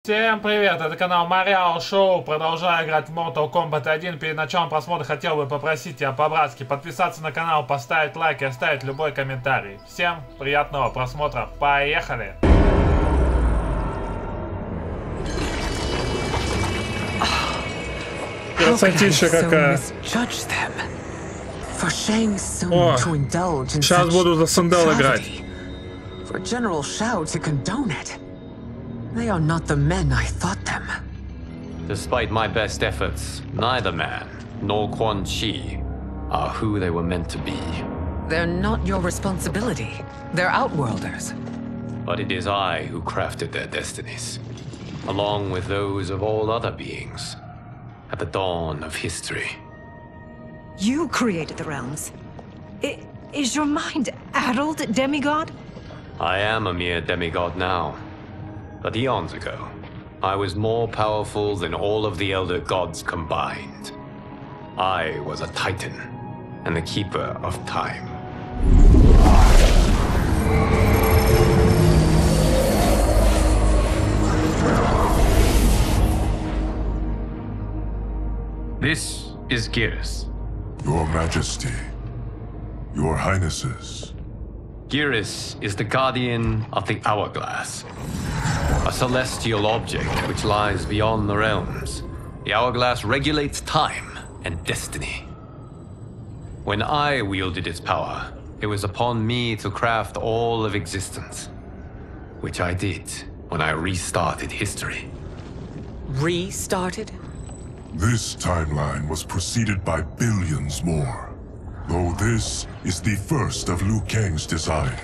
Всем привет, это канал MaryaoShow. Продолжаю играть в Mortal Kombat 1. Перед началом просмотра хотел бы попросить тебя по-братски подписаться на канал, поставить лайк и оставить любой комментарий. Всем приятного просмотра. Поехали! Красотища какая. О, сейчас буду за сандал играть. They are not the men I thought them. Despite my best efforts, neither man nor Quan Chi are who they were meant to be. They're not your responsibility. They're outworlders. But it is I who crafted their destinies, along with those of all other beings, at the dawn of history. You created the realms. Is your mind addled, demigod? I am a mere demigod now. But eons ago, I was more powerful than all of the elder gods combined. I was a titan, and the keeper of time. This is Geras. Your Majesty, Your Highnesses. Geras is the guardian of the Hourglass. A celestial object which lies beyond the realms. The hourglass regulates time and destiny. When I wielded its power, it was upon me to craft all of existence. Which I did when I restarted history. Restarted? This timeline was preceded by billions more. Though this is the first of Liu Kang's design.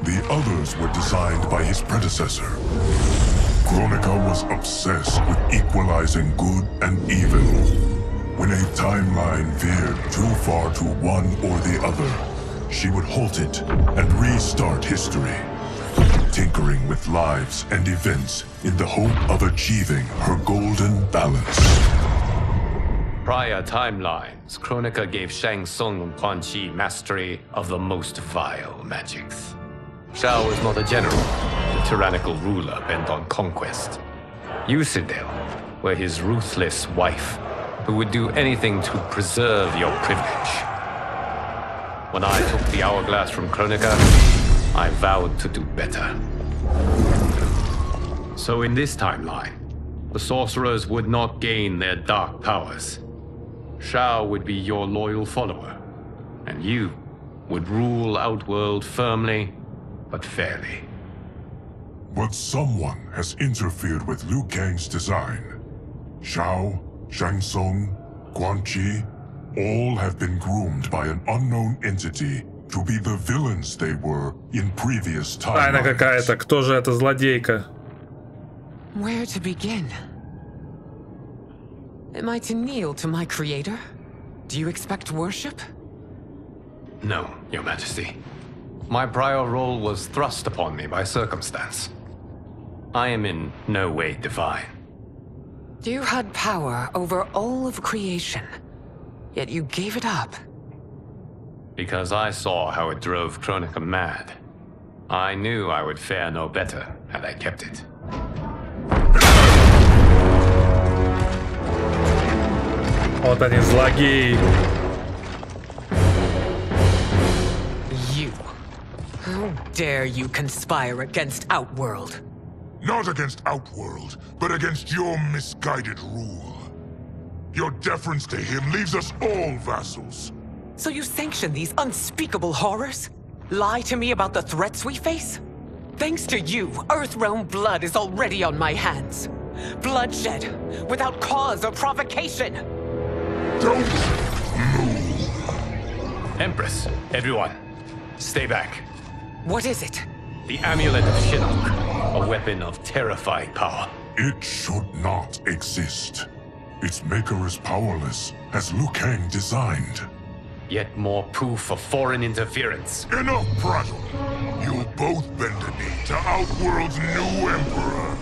The others were designed by his predecessor. Kronika was obsessed with equalizing good and evil. When a timeline veered too far to one or the other, she would halt it and restart history, tinkering with lives and events in the hope of achieving her golden balance. Prior timelines, Kronika gave Shang Tsung and Quan Chi mastery of the most vile magics. Shao was not a general, a tyrannical ruler bent on conquest. Yusidel were his ruthless wife, who would do anything to preserve your privilege. When I took the hourglass from Kronika, I vowed to do better. So in this timeline, the sorcerers would not gain their dark powers. Shao would be your loyal follower, and you would rule Outworld firmly but fairly. But someone has interfered with Liu Kang's design. Shao, Shang Tsung, Quan Chi, all have been groomed by an unknown entity to be the villains they were in previous timelines. Тайна какая-то. Кто же эта злодейка? Where to begin? Am I to kneel to my creator? Do you expect worship? No, Your Majesty. My prior role was thrust upon me by circumstance. I am in no way divine. You had power over all of creation, yet you gave it up. Because I saw how it drove Kronika mad. I knew I would fare no better had I kept it. Вот они, злодеи. How dare you conspire against Outworld? Not against Outworld, but against your misguided rule. Your deference to him leaves us all vassals. So you sanction these unspeakable horrors? Lie to me about the threats we face? Thanks to you, Earthrealm blood is already on my hands. Bloodshed, without cause or provocation. Don't move. Empress, everyone, stay back. What is it? The Amulet of Shinnok, a weapon of terrifying power. It should not exist. Its maker is powerless, as Liu Kang designed. Yet more proof of foreign interference. Enough prattle! You'll both bend a knee to Outworld's new emperor.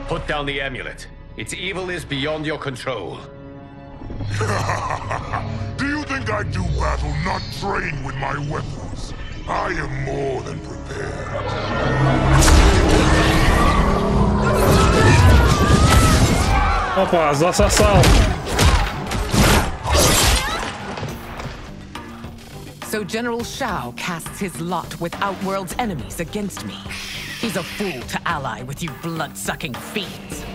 Put down the amulet. Its evil is beyond your control. Do you think I do battle not trained with my weapons? I am more than prepared. Опа, засосал. So General Shao casts his lot with Outworld's enemies against me. He's a fool to ally with you blood-sucking fiends.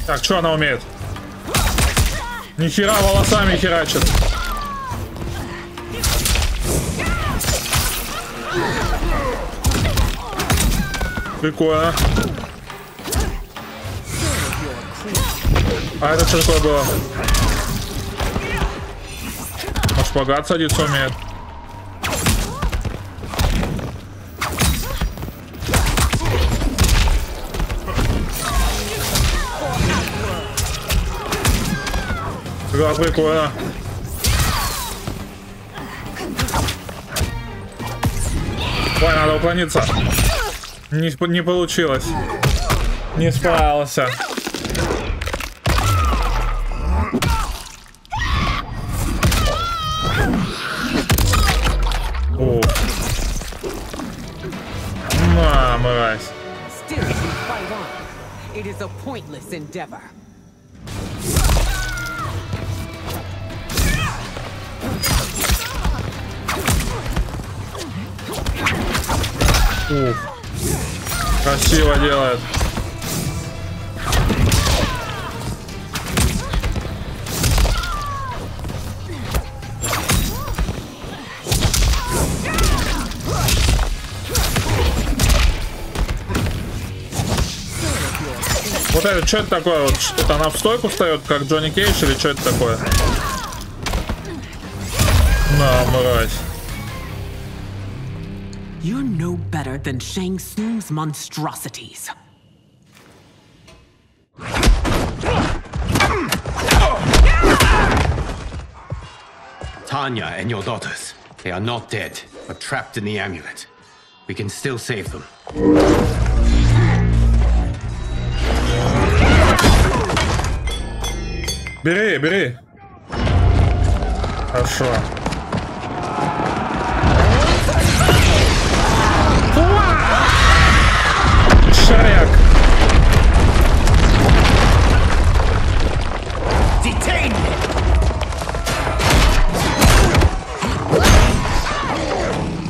Так, что она умеет? Нихера волосами херачит. Прикольно. А это что такое было? На шпагат садиться умеет. Да, прикольно. Ой, надо уклониться. Не получилось. Не справился. О. На, мразь. Ух. Красиво делает. Вот это, что это такое? Вот, это она в стойку встает, как Джонни Кейдж, или что это такое? На, мразь. You're no better than Shang Tsung's monstrosities. Tanya and your daughters, they are not dead, but trapped in the amulet. We can still save them. Бери, бери. Хорошо. Шаряк.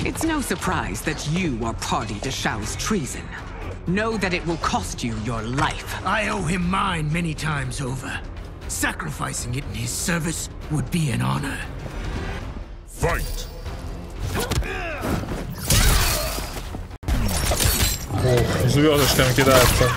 It's no surprise that you are party to Shao's treason. Know that it will cost you your life. I owe him mine many times over. Sacrificing it in his service would be an honor. Fight! Ух, звездочками кидается.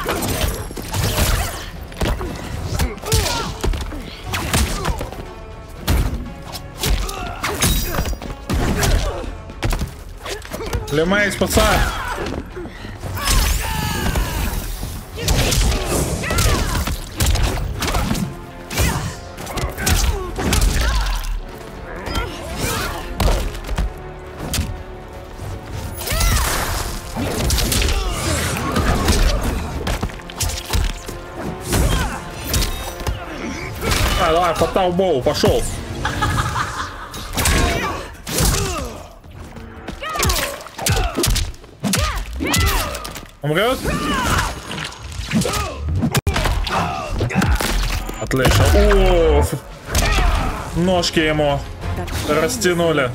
Лемей, спасай! Давай, по таубоу, пошел. Умрет? Отлично. О, ножки ему растянули.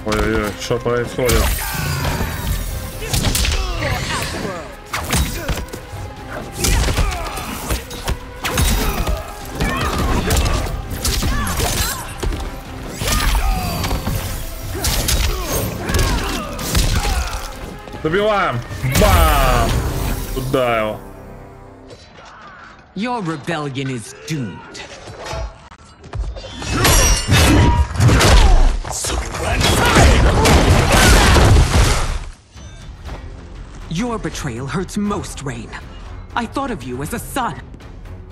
Ой-ой-ой, что происходит? Добиваем! Бам! Туда его. Your rebellion is doomed. Your betrayal hurts most, Rain. I thought of you as a son.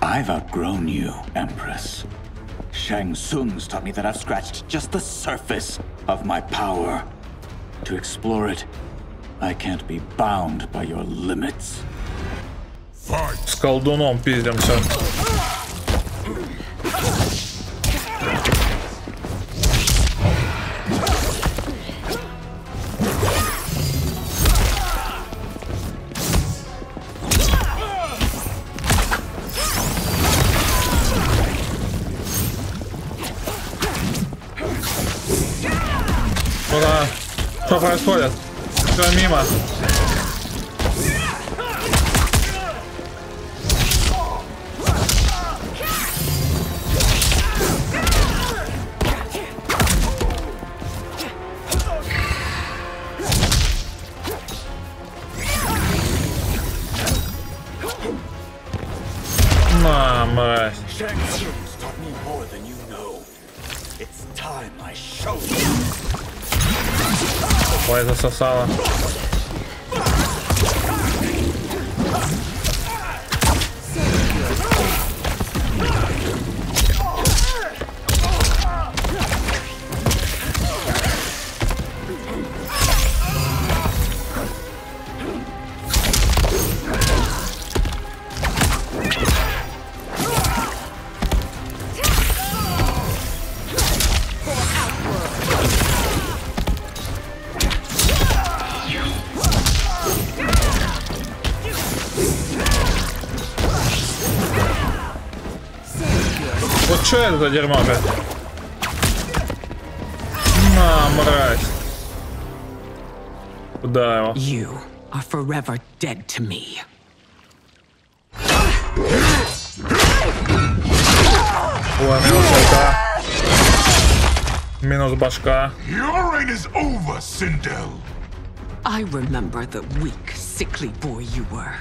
I've outgrown you, Empress. Shang Tsung's taught me that I've scratched just the surface of my power. To explore it, I can't be bound by your limits. Fight! колдуном пиздимся. Куда? Что происходит? Все мимо. На, мразь. Ой, засосало. Вот что это за дерьмо, блядь? На, мразь. Куда его? You are forever dead to me. Ой, минус башка. Минус башка. Your reign is over, Sindel. I remember the weak, sickly boy you were.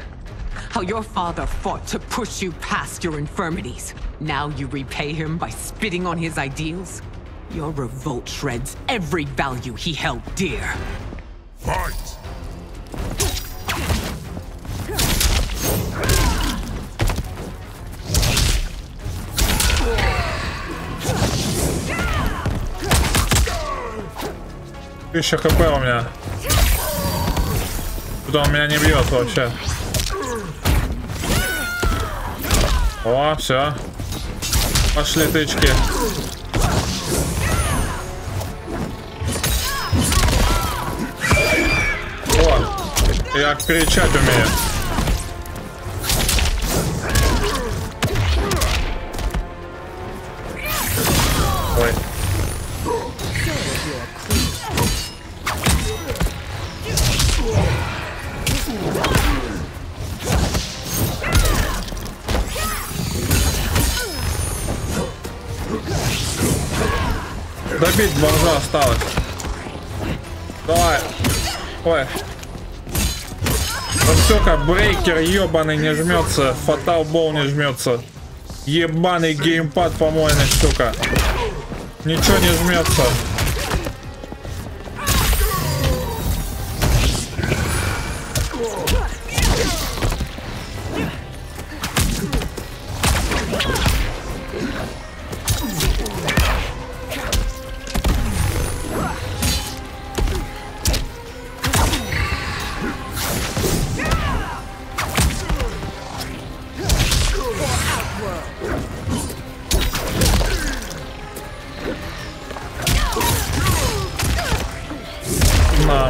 How your father fought to push you past your infirmities. Now you repay him by spitting on his ideals? Your revolt shreds every value he held dear. Fight! Тысяча хп у меня. Тут он меня не бьет вообще. О, все. Пошли тычки. О, я кричать умею. Ой. Добить бомжа осталось. Давай. Ой. Вот сука, брейкер ебаный не жмется. Фатал бол не жмется. Ебаный геймпад помойный, сука. Ничего не жмется.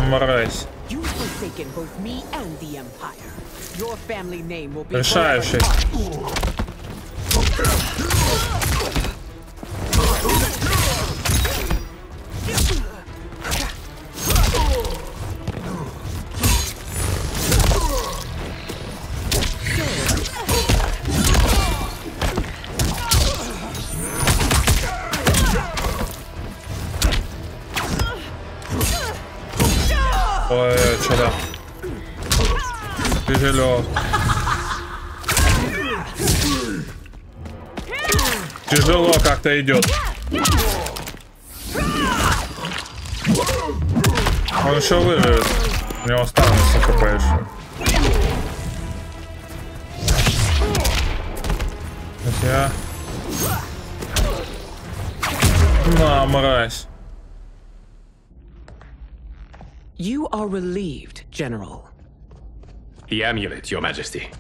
Мразь. Решающий. Ой, что-то тяжело. Тяжело как-то идет. Он еще выживет. У него останется хп еще. Я... На, мразь. You are relieved, General. The amulet, Your Majesty.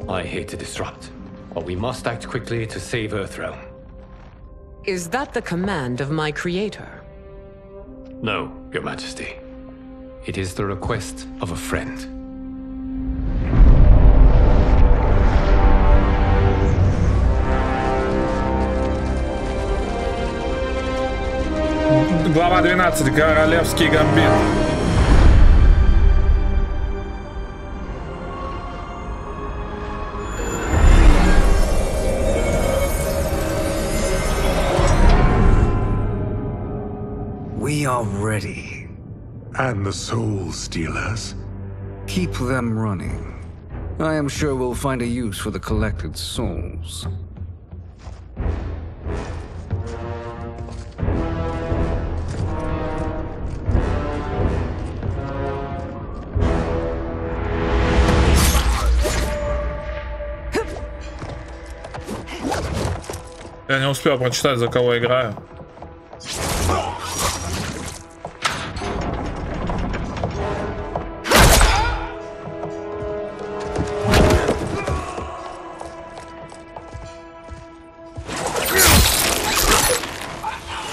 I hate to disrupt, but we must act quickly to save Earthrealm. Is that the command of my creator? No, Your Majesty. It is the request of a friend. Глава 12. Королевский гамбит. We are ready. And the Soul Stealers? Keep them running. I am sure we'll find a use for the collected souls. Я не успел прочитать, за кого играю.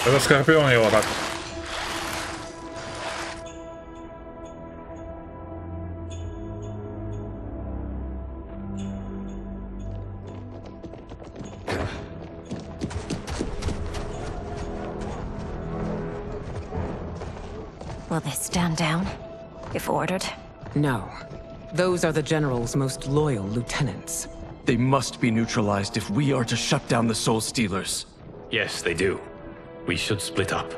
Это Скорпион его так. Will they stand down, if ordered? No. Those are the General's most loyal lieutenants. They must be neutralized if we are to shut down the Soul Stealers. Yes, they do. We should split up.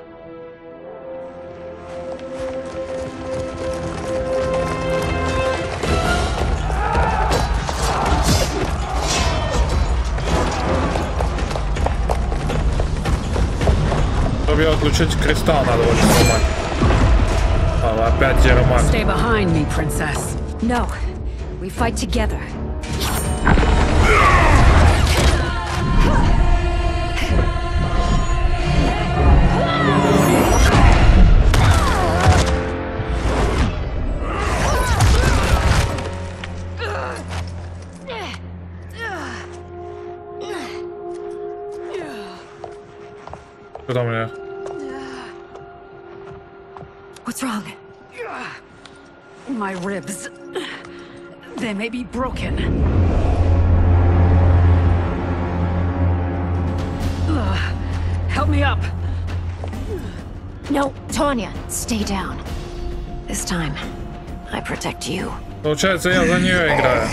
Чтобы ее отключить, кристалл надо очень сломать. Опять Ермак. Stay behind me, princess. No. We fight together. Что мне? What's wrong? My ribs. They may be broken. Help me up. No, Tanya, stay down. This time, I protect you. Получается, я за нее играю.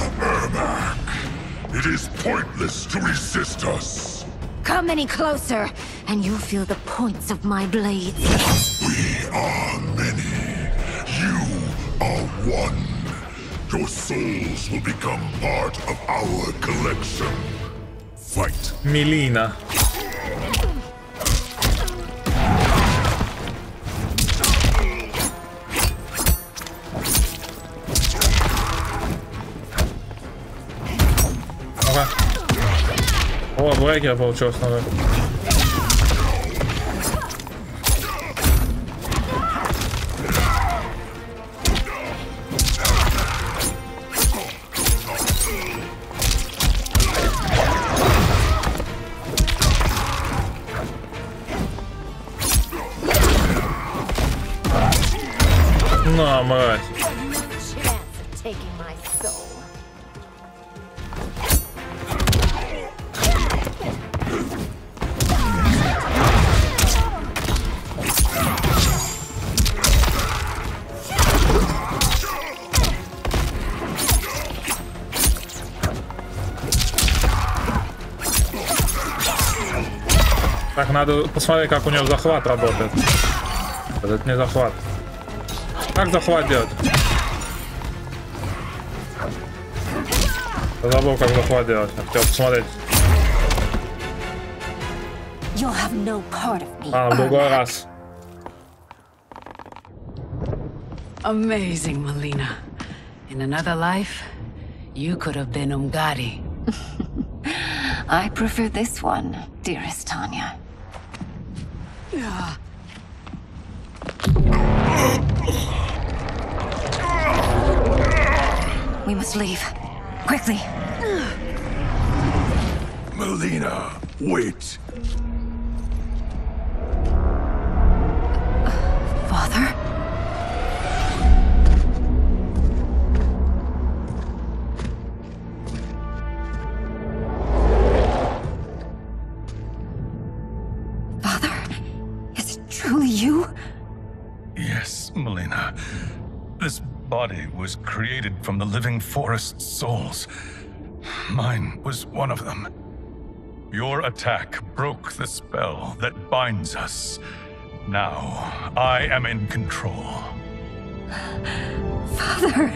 It is pointless to resist us. Come any closer, and you'll feel the points of my blades. We are many. You are one. Your souls will become part of our collection. Fight. Мелина. О, брейкер получился надо. На, мразь. Так, надо посмотреть, как у него захват работает. Это не захват. Как захват делать? Я забыл, как захват делать. Я хотел посмотреть. А, в другой раз. Amazing, Melina. In another life, you could have been Umgadi. I prefer this one, dearest Tanya. We must leave. Quickly. Melina, wait. Father? Father? Is it truly you? Yes, Melina. This body was created from the living forest's souls. Mine was one of them. Your attack broke the spell that binds us. Now, I am in control. Father!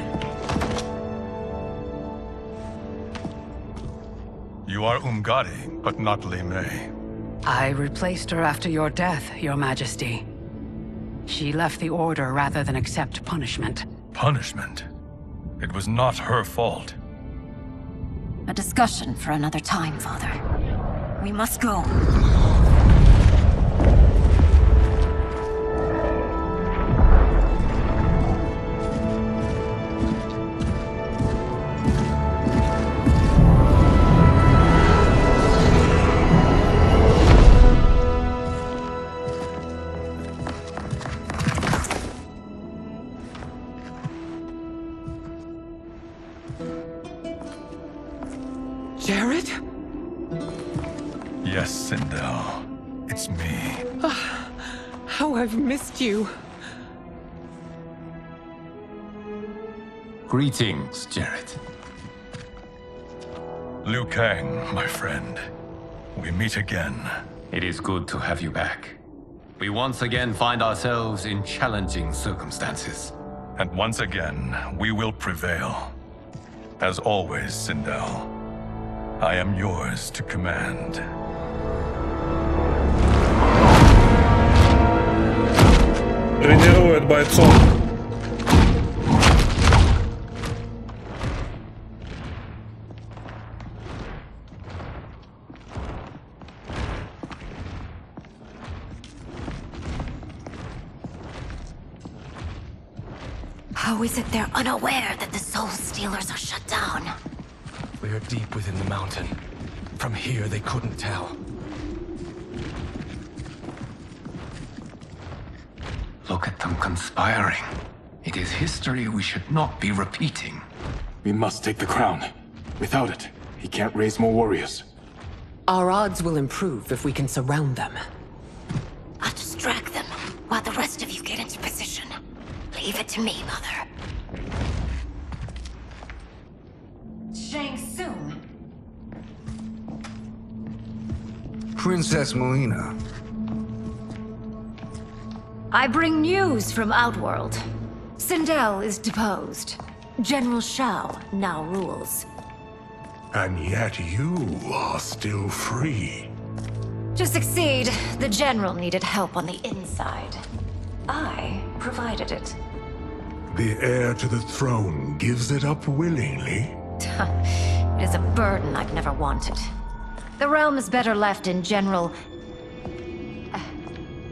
You are Umgadi, but not Li Mei. I replaced her after your death, Your Majesty. She left the Order rather than accept punishment. Punishment? It was not her fault. A discussion for another time, Father. We must go. Jared? Yes, Sindel. It's me. How I've missed you. Greetings, Jared. Liu Kang, my friend. We meet again. It is good to have you back. We once again find ourselves in challenging circumstances. And once again, we will prevail. As always, Sindel, I am yours to command. Тренирует бойцов. How is it they're unaware that the Soul Stealers are shut down? We are deep within the mountain. From here, they couldn't tell. Look at them conspiring. It is history we should not be repeating. We must take the crown. Without it, he can't raise more warriors. Our odds will improve if we can surround them. I'll distract them while the rest of you get into position. Leave it to me, Mother. Shang Tsung. Princess Melina. I bring news from Outworld. Sindel is deposed. General Shao now rules. And yet you are still free. To succeed, the General needed help on the inside. I provided it. The heir to the throne gives it up willingly. It is a burden I've never wanted. The realm is better left in General...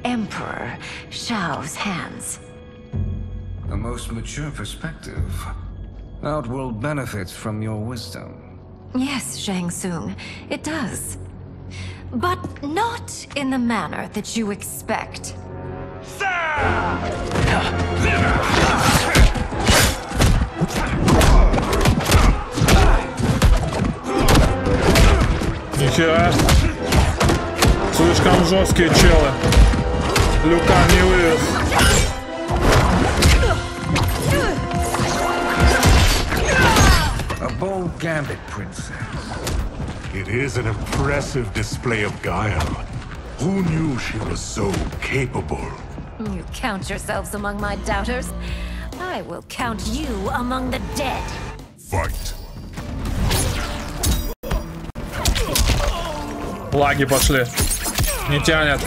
Emperor Shao's hands. A most mature perspective. Outworld benefits from your wisdom. Yes, Shang Tsung, it does. But not in the manner that you expect. Нихера. Слишком жесткие челы. Люка не вывез. A bold gambit, princess. It is an impressive display of guile. Who knew she was so capable? You count yourselves among my doubters. I will count you among the dead. Fight. Лаги пошли. Не тянет.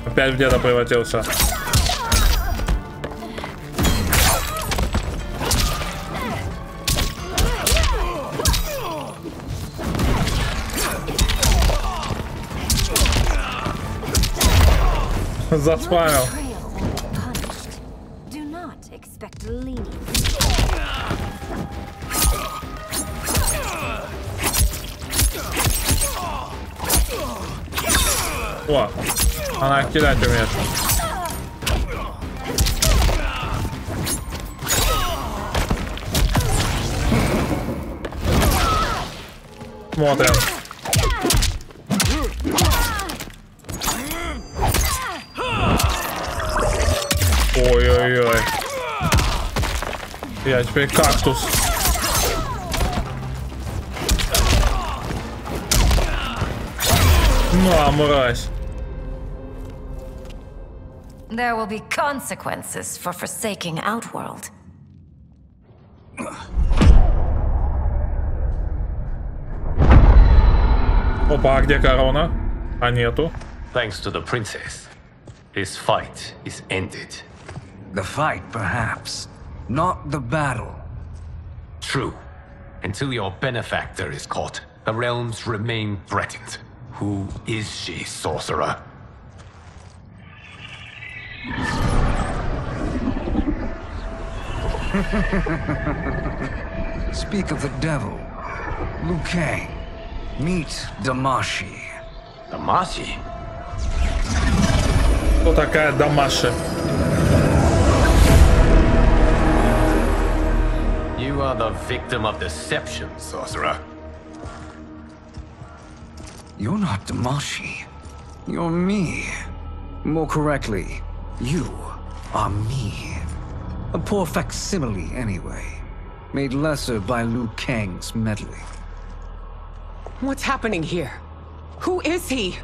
Опять в деда превратился. Заспамил. Do not expect О, она кидать умеет. Смотрим. Ой-ой-ой. Я теперь кактус. Ну, мразь. There will be consequences for forsaking Outworld. Опа, а где корона? А нету. Thanks to the princess, this fight is ended. The fight, perhaps. Not the battle. True. Until your benefactor is caught, the realms remain threatened. Who is she, sorcerer? Speak of the devil. Liu Kang. Meet Damashi. Damashi? Кто такая Дамаши? You are the victim of deception, sorcerer. You're not Damashi. You're me. More correctly, you are me. A poor facsimile, anyway. Made lesser by Liu Kang's meddling. What's happening here? Who is he?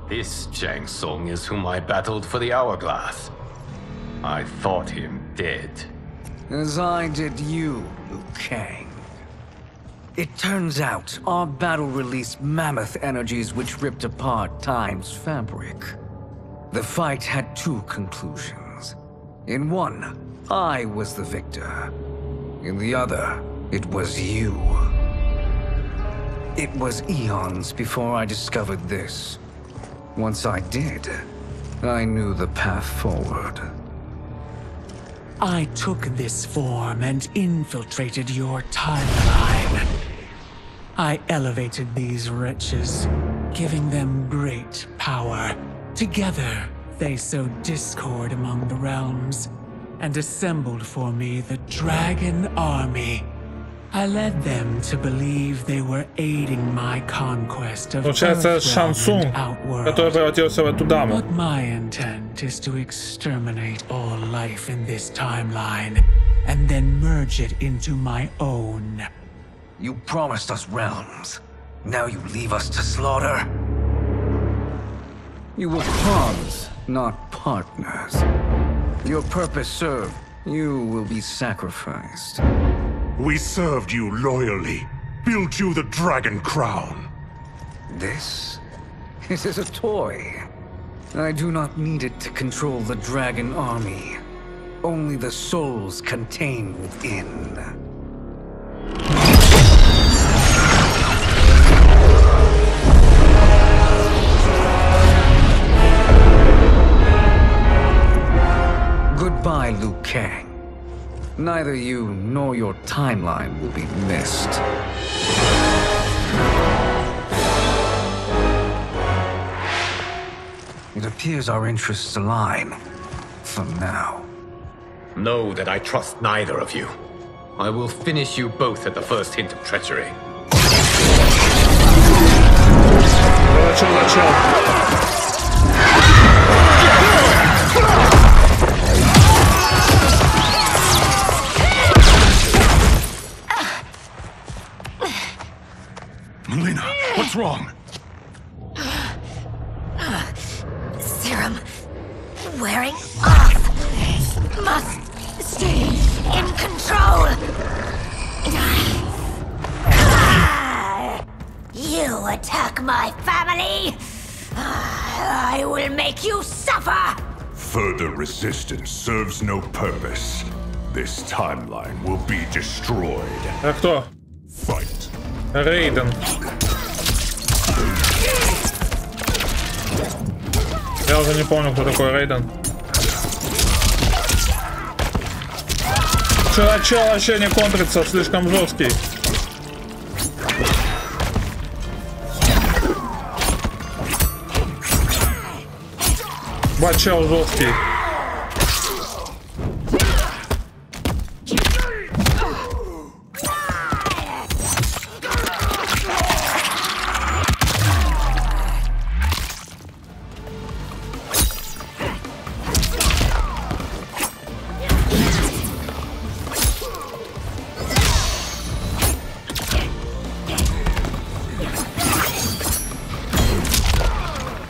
This Shang Tsung is whom I battled for the hourglass. I thought him dead. As I did you, Liu Kang. It turns out our battle released mammoth energies which ripped apart time's fabric. The fight had two conclusions. In one, I was the victor. In the other, it was you. It was eons before I discovered this. Once I did, I knew the path forward. I took this form and infiltrated your timeline. I elevated these wretches, giving them great power. Together, they sowed discord among the realms and assembled for me the Dragon Army. I led them to believe they were aiding my conquest of Получается, Шан Цунг, который превратился в эту даму. But my intent is to exterminate all life in this timeline and then merge it into my own. You promised us realms. Now you leave us to slaughter? You were pawns, not partners. Your purpose served. You will be sacrificed. We served you loyally, built you the dragon crown. This? It is a toy. I do not need it to control the dragon army. Only the souls contained within. Goodbye, Liu Kang. Neither you nor your timeline will be missed. It appears our interests align. For now. Know that I trust neither of you. I will finish you both at the first hint of treachery. Melina, what's wrong? Serum wearing off. Must stay in control. You attack my family. I will make you suffer. Further resistance serves no purpose. This timeline will be destroyed. А кто? Fight. Рейден. Я уже не помню, кто такой Рейден. Чел вообще не контрится, слишком жесткий. Бачел жесткий.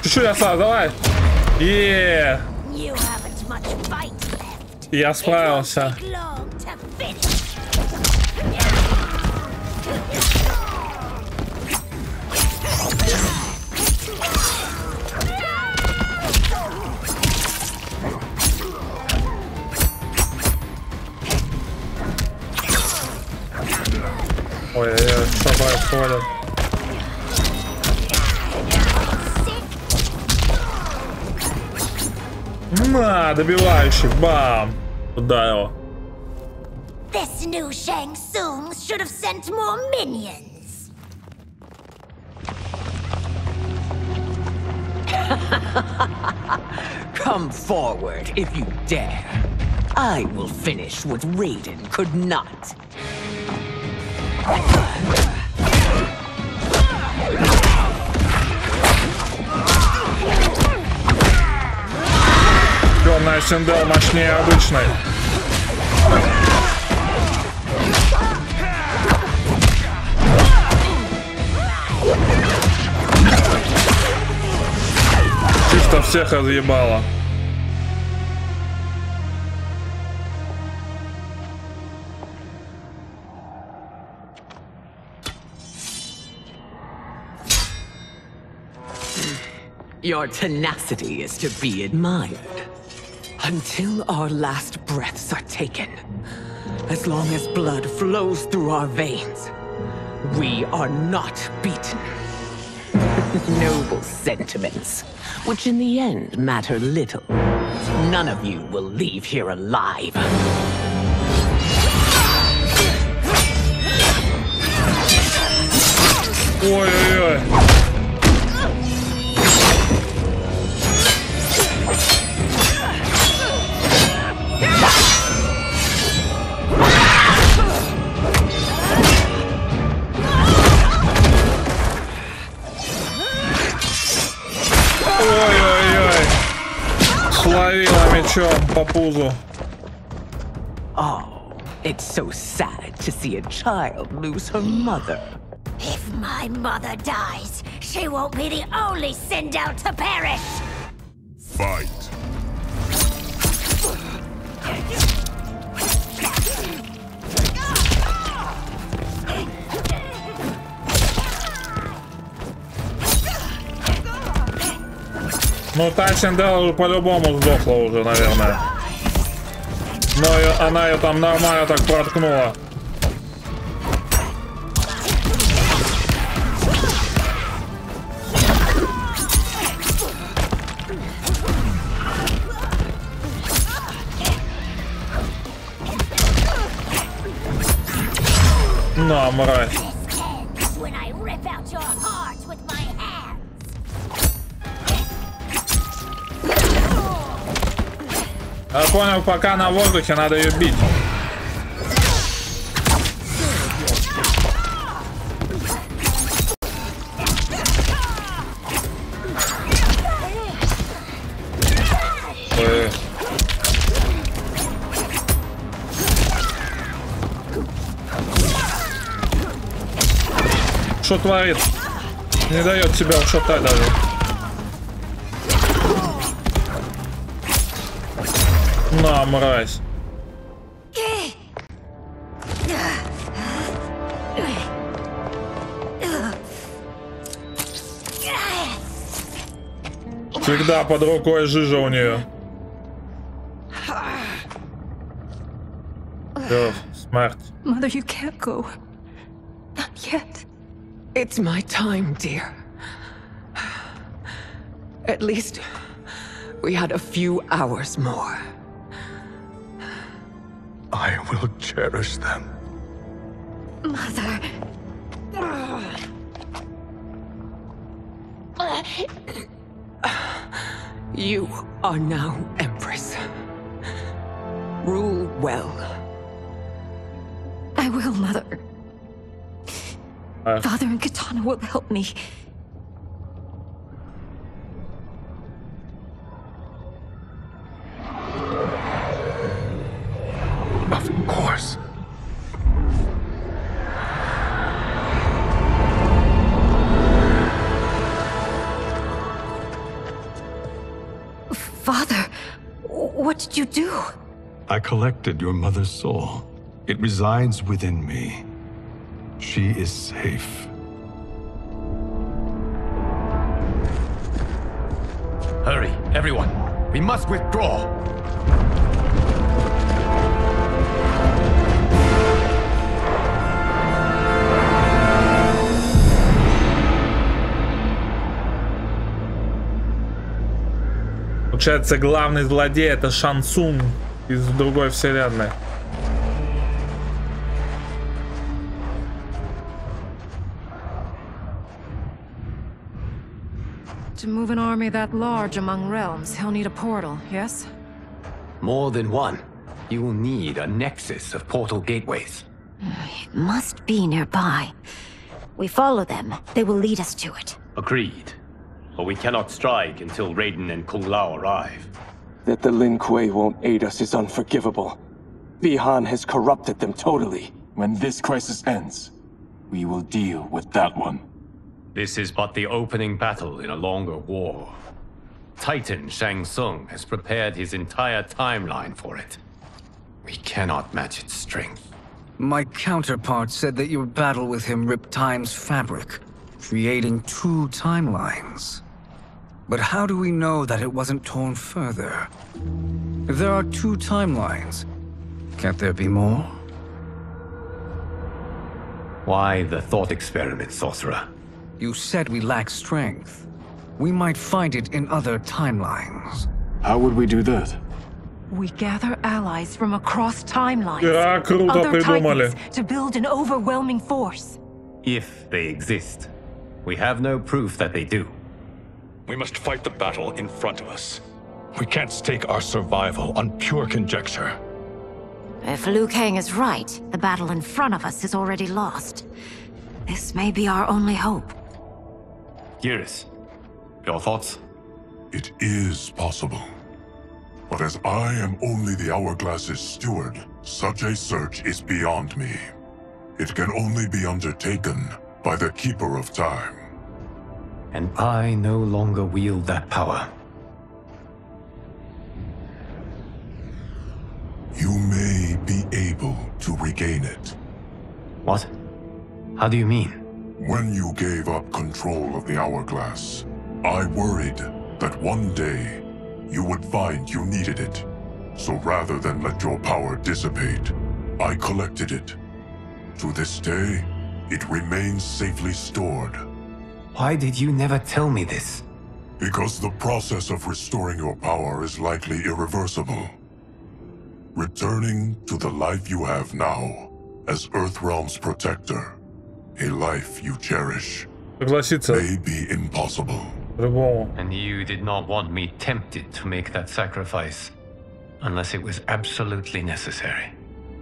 Чуть-чуть осталось, давай. Я справился. Ой-ой-ой, что происходит? На, добивающий, бам! Туда его. This new Shang Tsung should have sent more minions. Come forward if you dare. I will finish what Raiden could not. Темная Синдел мощнее обычной. Чисто всех разъебало. Your tenacity is to be admired. Until our last breaths are taken, as long as blood flows through our veins, we are not beaten. Noble sentiments, which in the end matter little. None of you will leave here alive. Ой-ой-ой. Ой-ой-ой. Словила мечом по пузу. Oh, it's so sad to see a child lose her mother. If my mother dies, she won't be the only Sindel to perish. Fight. Ну, та Синдел уже по-любому сдохла уже, наверное. Но она ее там нормально так проткнула. На, мразь. Я понял, пока на воздухе надо ее бить. Что творит? Не дает себя ушатать даже. На, мразь. Всегда под рукой жижа у нее. Все, смерть. Mother, you can't go. Not yet. It's my time, dear. At least we had a few hours more. I will cherish them. Mother. You are now Empress. Rule well. I will, Mother. Father and Katana will help me. Of course. Father, what did you do? I collected your mother's soul. It resides within me. She is safe. Hurry, everyone. We must withdraw. Получается, главный злодей это Шан Цунг из другой вселенной. To move an army that large among realms, he'll need a portal, yes? More than one. You will need a nexus of portal gateways. It must be nearby. We follow them. They will lead us to it. Agreed. But we cannot strike until Raiden and Kung Lao arrive. That the Lin Kuei won't aid us is unforgivable. Bihan has corrupted them totally. When this crisis ends, we will deal with that one. This is but the opening battle in a longer war. Titan Shang Tsung has prepared his entire timeline for it. We cannot match its strength. My counterpart said that your battle with him ripped time's fabric, creating two timelines. But how do we know that it wasn't torn further? If there are two timelines, can't there be more? Why the thought experiment, sorcerer? You said we lack strength. We might find it in other timelines. How would we do that? We gather allies from across timelines. Да, круто Other придумали. Titans to build an overwhelming force. If they exist. We have no proof that they do. We must fight the battle in front of us. We can't stake our survival on pure conjecture. If Liu Kang is right, the battle in front of us is already lost. This may be our only hope. Geras, your thoughts? It is possible. But as I am only the Hourglass's steward, such a search is beyond me. It can only be undertaken by the Keeper of Time. And I no longer wield that power. You may be able to regain it. What? How do you mean? When you gave up control of the Hourglass, I worried that one day you would find you needed it. So rather than let your power dissipate, I collected it. To this day, it remains safely stored. Why did you never tell me this? Because the process of restoring your power is likely irreversible. Returning to the life you have now, as Earthrealm's protector, a life you cherish, may be impossible. And you did not want me tempted to make that sacrifice, unless it was absolutely necessary.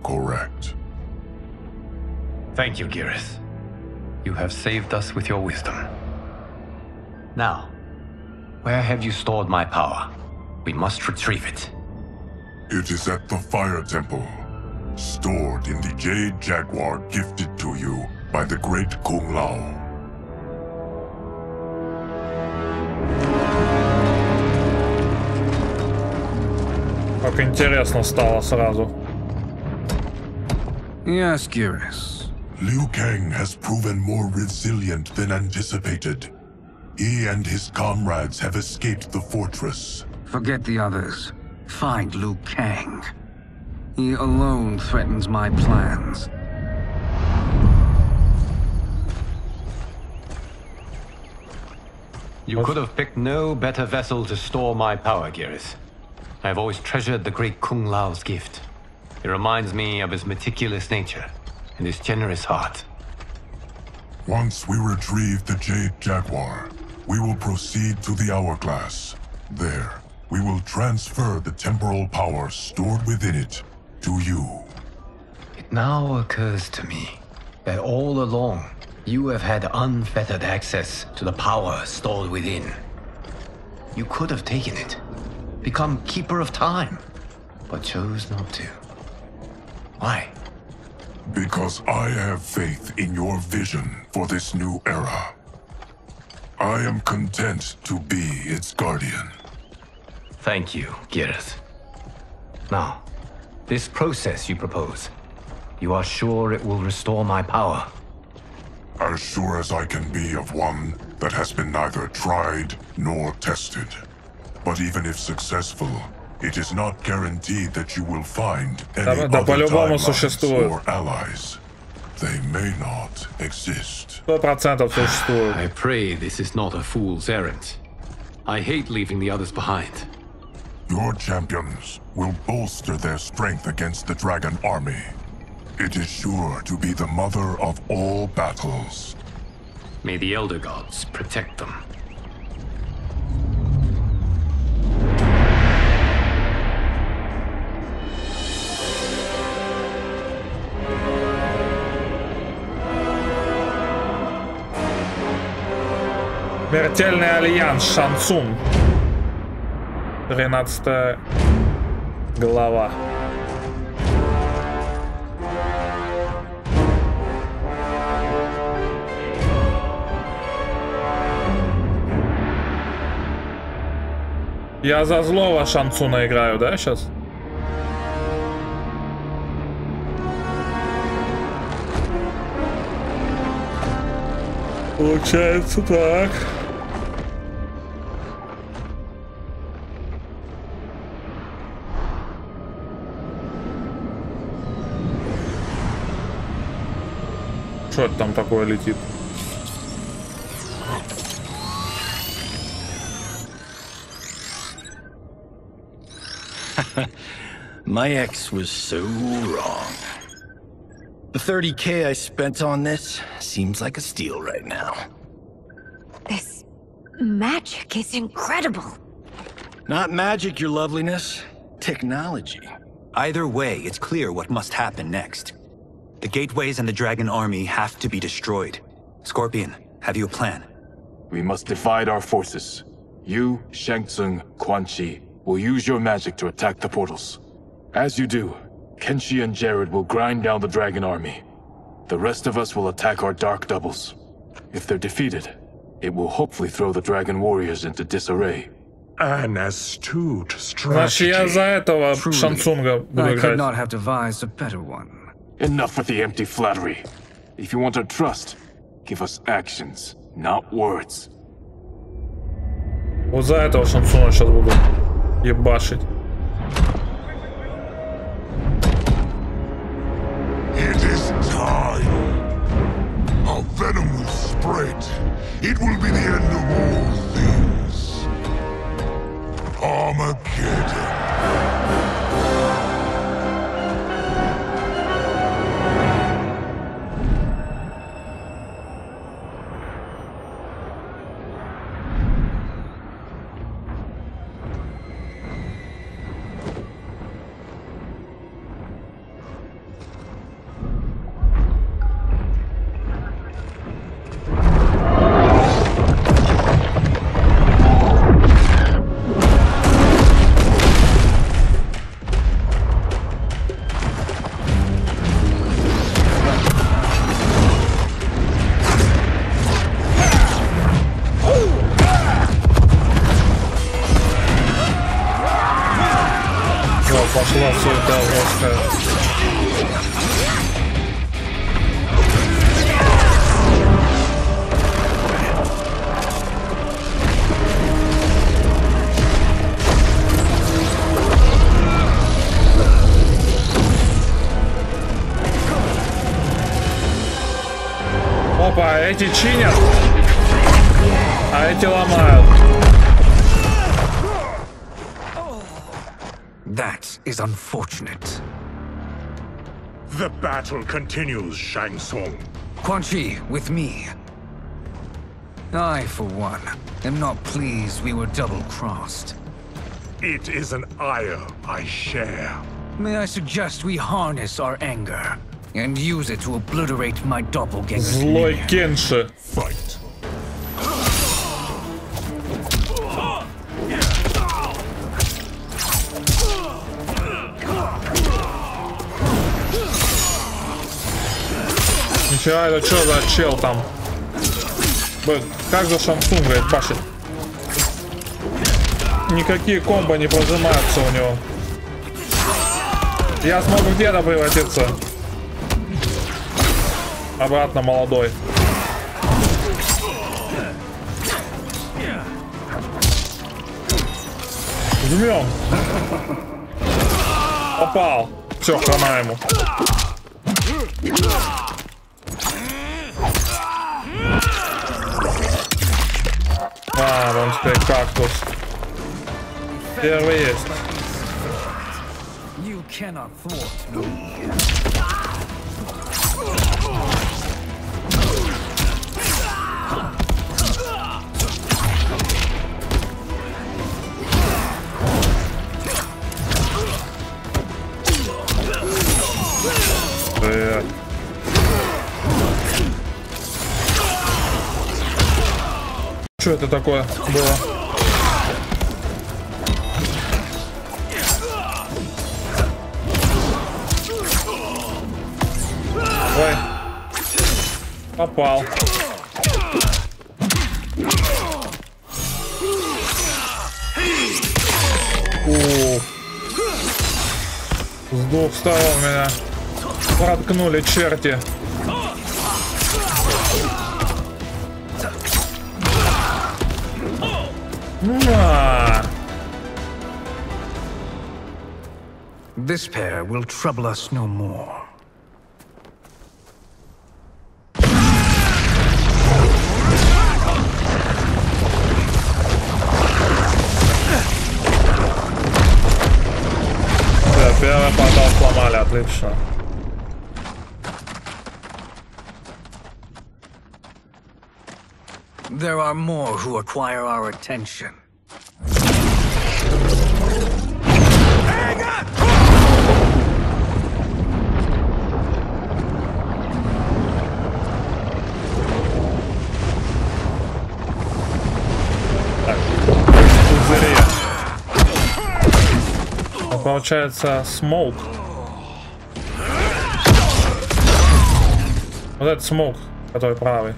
Correct. Thank you, Geras. You have saved us with your wisdom. Now, where have you stored my power? We must retrieve it. It is at the Fire Temple, stored in the Jade Jaguar gifted to you by the great Kung Lao. Как интересно стало сразу. Yes, Geras. Liu Kang has proven more resilient than anticipated. He and his comrades have escaped the fortress. Forget the others. Find Liu Kang. He alone threatens my plans. You could have picked no better vessel to store my power, Geras. I have always treasured the great Kung Lao's gift. It reminds me of his meticulous nature and his generous heart. Once we retrieve the Jade Jaguar, we will proceed to the Hourglass. There, we will transfer the temporal power stored within it to you. It now occurs to me that all along, you have had unfettered access to the power stored within. You could have taken it, become Keeper of Time, but chose not to. Why? Because I have faith in your vision for this new era. I am content to be its guardian. Thank you, Gareth. Now, this process you propose, you are sure it will restore my power? As sure as I can be of one that has been neither tried nor tested. But even if successful, it is not guaranteed that you will find any other timelines or allies. They may not exist. 100% существует. I pray this is not a fool's errand. I hate leaving the others behind. Your champions will bolster their strength against the dragon army. It is sure to be the mother of all battles. May the Elder Gods protect them. Смертельный альянс Шансун. 13 глава. Я за злого Шансуна играю, да, сейчас? Получается так. Что это там такое летит? My ex was so wrong. The 30K I spent on this seems like a steal right now. This magic is incredible. Not magic, your loveliness. Technology. Either way, it's clear what must happen next. The gateways and the dragon army have to be destroyed. Scorpion, have you a plan? We must divide our forces. You, Shang Tsung, Quan Chi will use your magic to attack the portals. As you do, Kenshi and Jared will grind down the dragon army. The rest of us will attack our dark doubles. If they're defeated, it will hopefully throw the dragon warriors into disarray. An astute Значит, я за этого Шансунга буду играть. I could not have devised a better one. Enough with the empty flattery. If you want our trust, give us actions, not words. Вот за этого Шансуна сейчас буду ебашить. It is time. Our venom will spread. It will be the end of all things. Armageddon. Пошла все это жесткая. Опа, эти чинят, а эти ломают. That is unfortunate. The battle continues, Shang Tsung. Quan Chi, with me. I, for one, am not pleased we were double-crossed. It is an ire I share. May I suggest we harness our anger and use it to obliterate my doppelganger? Злой Кенши. Fight. Ничего, это что за чел там? Блин, как за Шансун, говорит, башит? Никакие комбо не прожимаются у него. Я смогу где-то превратиться. Обратно молодой. Жмем. Попал. Все, хана ему. А, вон теперь кактус. Первый есть. You cannot thwart me. Привет. Что это такое было? Ой. Попал. С двух сторон меня проткнули черти. This pair will trouble us no more. Да, первый портал сломали, отлично. There are more who acquire our attention. Получается, смоук. Вот этот смоук, который правый.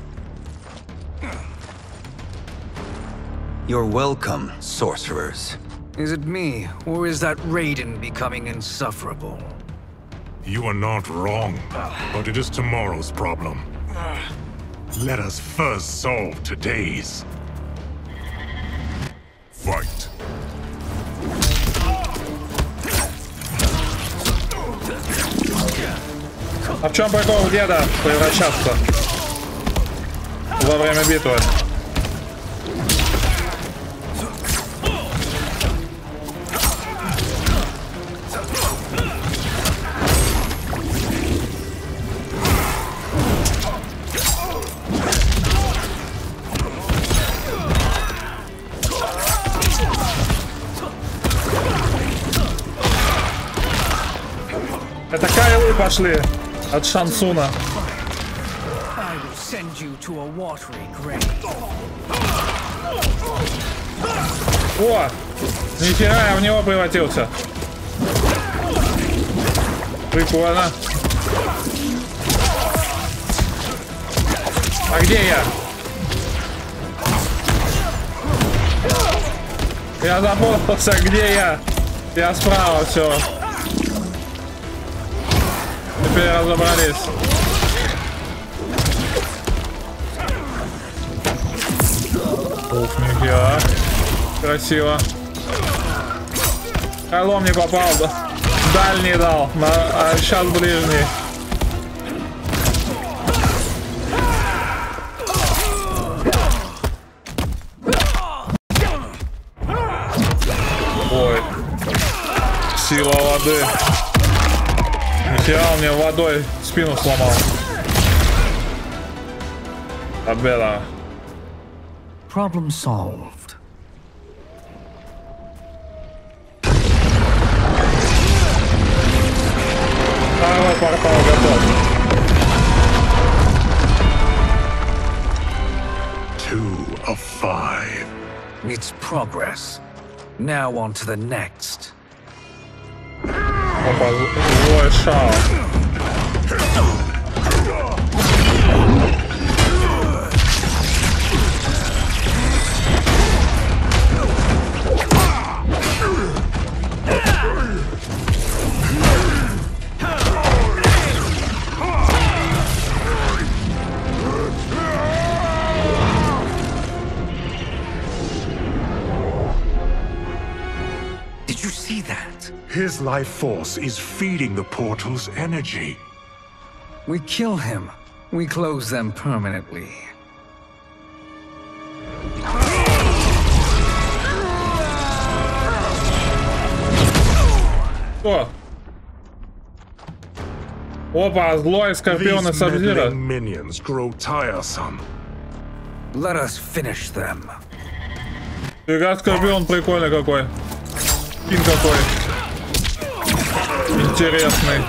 You're welcome, sorcerers. Is it me, or is that Raiden becoming insufferable? You are not wrong, but it is tomorrow's problem. Let us first solve today's. Fight. А в чем прикол деда превращаться во время битвы? Это кайлы пошли от Шансуна. О! Нихера, я в него превратился. Прикольно. А где я? Я запутался, где я? Я справа, все. Теперь разобрались. Ух, нихера. Красиво. Кайлом не попал, да? Дальний дал, а сейчас ближний. Ой. Сила воды. Нихера, он мне водой спину сломал. Победа. Problem solved. портал готов. 2 of 5. It's progress. Now on to the next. Опа, злой Шао. Did you see that? His life force is feeding the portal's energy. We kill him. We close them permanently. О! Опа, злой Скорпион и Сабзира. Minions grow tiresome. Let us finish them. Фига, Скорпион прикольный какой. Скин какой. Интересный.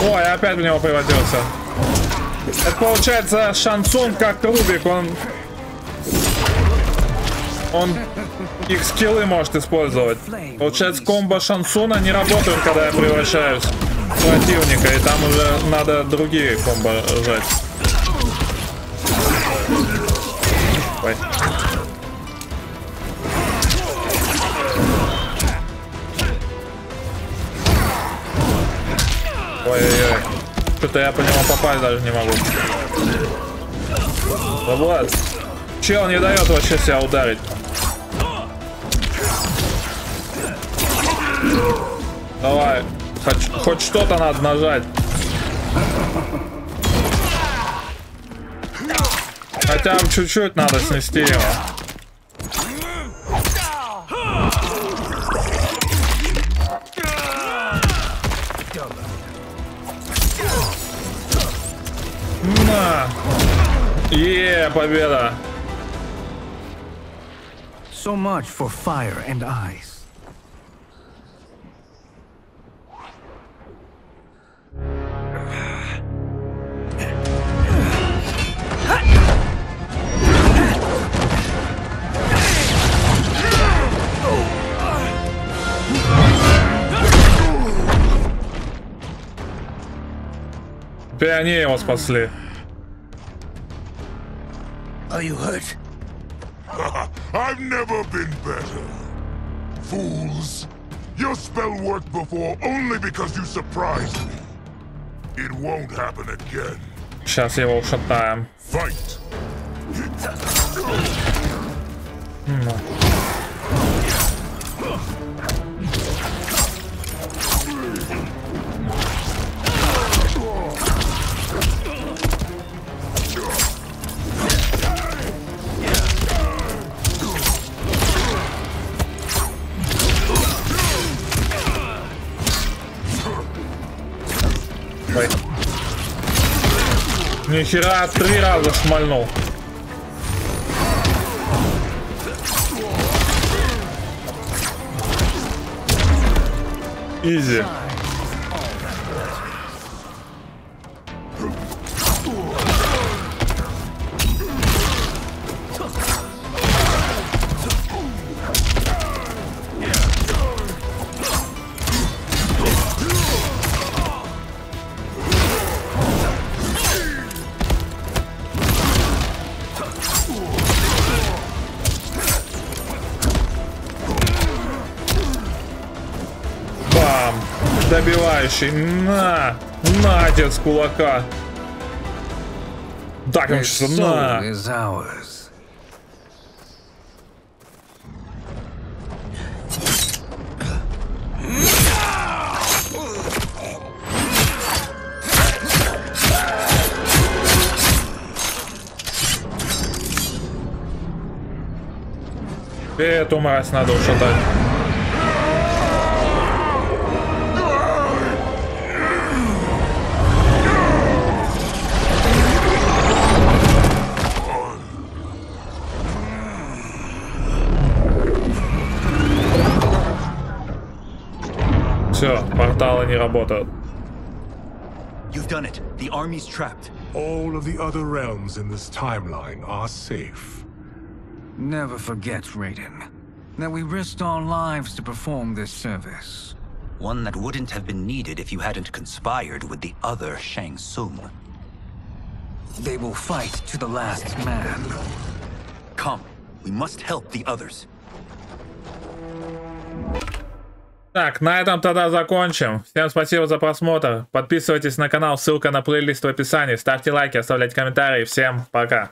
Ой, опять в него превратился. Это получается Шансун как Рубик, он их скиллы может использовать. Получается, комбо Шансуна не работают, когда я превращаюсь в противника, и там уже надо другие комбо жать. Ой. Ой-ой-ой. Что-то я по нему попасть даже не могу. Да вот. Чел не дает вообще себя ударить. Давай. Хоть что-то надо нажать. Хотя бы чуть-чуть надо снести его. На! Победа! So much for fire and ice. Теперь они его спасли. Are you hurt? I've never been better. Fools. Your spell worked before only because you surprised me. It won't happen again. Сейчас его ушатаем. Fight. Ой. Нихера, 3 раза шмальнул. Изи. Добивающий. На отец кулака. Так, он сейчас на. Эту мразь надо ушатать. Все, порталы не работают. You've done it. The army's trapped. All of the other realms in this timeline are safe. Never forget, Raiden, that we risked our lives to perform this service. One that wouldn't have been needed if you hadn't conspired with the other Shang Tsung. They will fight to the last man. Come, we must help the others. Так, на этом тогда закончим. Всем спасибо за просмотр. Подписывайтесь на канал, ссылка на плейлист в описании. Ставьте лайки, оставляйте комментарии. Всем пока.